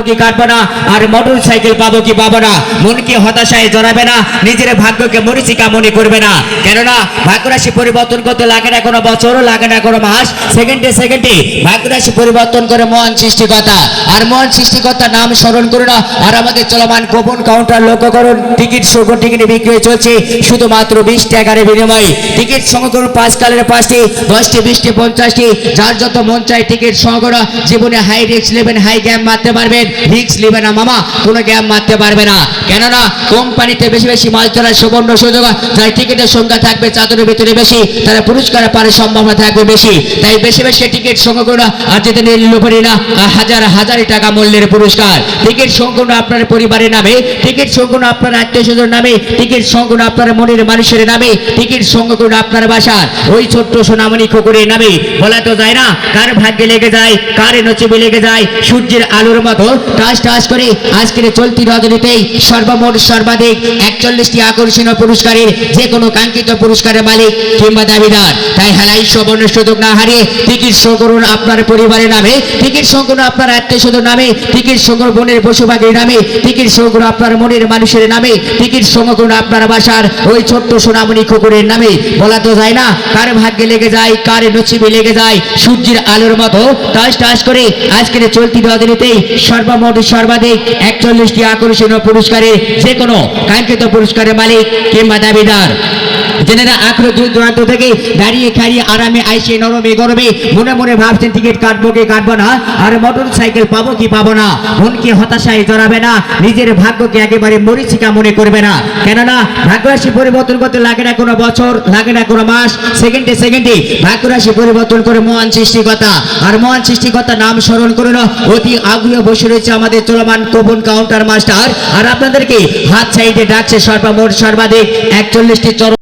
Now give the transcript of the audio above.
কি কাটবো না, আর মোটর সাইকেল পাবো কি পাবো না, মনকে হতাশায় জড়াবে না, নিজের ভাগ্যকে মরীচিকা মনে করবে না। কেননা ভাগ্যরাশি পরিবর্তন করতে লাগে না কোনো বছর, লাগে না কোনো মাস, সেকেন্ডে সেকেন্ডে ভাগ্যরাশি পরিবর্তন করে মহান সৃষ্টিকর্তা। আর মহান সৃষ্টিকর্তার নাম স্মরণ করুন না। আর আমাদের চলমান কুপন কাউন্টার লক্ষ্য করুন, টিকিট সংগ্রহ টিকিট বিক্রি চলছে শুধুমাত্র 20 টাকার বিনিময়ে। টিকিট সংগ্রহ করুন 5 কালারের 5টি, 10টি, 20টি, 50টি, যার যত মন চায় টিকিট সংগ্রহ। জীবনে হাই রিস্ক নেবেন, হাই গেম মারতে পারবেন, রিস্ক নেবেন না মামা, কোনো গেম মারতে পারবে না। কেননা কোম্পানিতে বেশি বেশি মাল তোলার সুবর্ণ সুযোগ, যাই টিকিটের সংখ্যা থাকবে চাদরের ভিতরে বেশি, তারা পুরস্কার পাওয়ার সম্ভাবনা থাকবে বেশি। তাই বেশি বেশি টিকিট সংগ্রহ করুন। আর যদি নির্লোভনী না, হাজার হাজার টাকা মূল্যের পুরস্কার। টিকিট সংগ্রহ আপনার পরিবারের নামে, টিকিট সংগ্রহ আপনার আত্মীয় স্বজন নামে, টিকিট সংগ্রহ আপনার মনের মানুষের নামে, টিকিট সংগ্রহ আপনার বাসার ওই ছোট্ট সোনামণি কুকুরের নামে। বলা তো যায় না কার ভাগ্যে লেগে যায়, কার নচিবে লেগে যায়, সূর্যের আলোর মতো টাস টাস করে আজকের চলতি রজনীতেই সর্বমোট সর্বাধিক 41টি আকর্ষণীয় পুরস্কারের যে কোনো কাঙ্ক্ষিত পুরস্কারের মালিক কিংবা দাবিদার। তাই হেলাই সুবর্ণ সুযোগ না হারিয়ে টিকিট সংগ্রহ আপনার পরিবারের নামে, টিকিট সংগ্রহ আপনার আত্মীয় স্বজন নামে, টিকিট সংগ্রহ বনের পশুপাখির নামে, টিকিট সংগ্রহ আপনার মনের মানুষের নামে, টিকিট সংগ্রহ আপনার বাসার ওই ছোট্ট সোনামণি কুকুরের নামে। বলা তো যায় না কার ভাগ্যে লেগে যায়, কার নচিবে লেগে যায়, সূর্যের আলোর মতো টাস টাস করে আজকের চলতি রজনীতেই সর্বমোট সর্বাধিক 41টি আকর্ষণীয় পুরস্কারে যে কোনো কাঙ্ক্ষিত পুরস্কারের মালিক কিংবা দাবিদার। জেনেরা আগ্রহ দূর দূরান্ত থেকে দাঁড়িয়ে খাড়িয়ে আরামে আইসে নরমে গরমে মনে মনে ভাবছেন টিকিট কাটবো কি কাটবো না, আর মোটর সাইকেল পাবো কি পাবো না, মনকে হতাশায় জড়াবে না, নিজের ভাগ্যকে একেবারে মরীচিকা মনে করবে না। কেননা ভাগ্যরাশি পরিবর্তন করতে লাগে না কোনো বছর, লাগে না কোনো মাস, সেকেন্ডে সেকেন্ডে ভাগ্যরাশি পরিবর্তন করে মহান সৃষ্টিকর্তা। আর মহান সৃষ্টিকর্তার নাম স্মরণ করুন। অতি আগ্রহে বসে রয়েছে আমাদের চলমান কুপন কাউন্টার মাস্টার, আর আপনাদেরকে হাত সাইডে ডাকছে সর্বমোট সর্বাধিক 41টি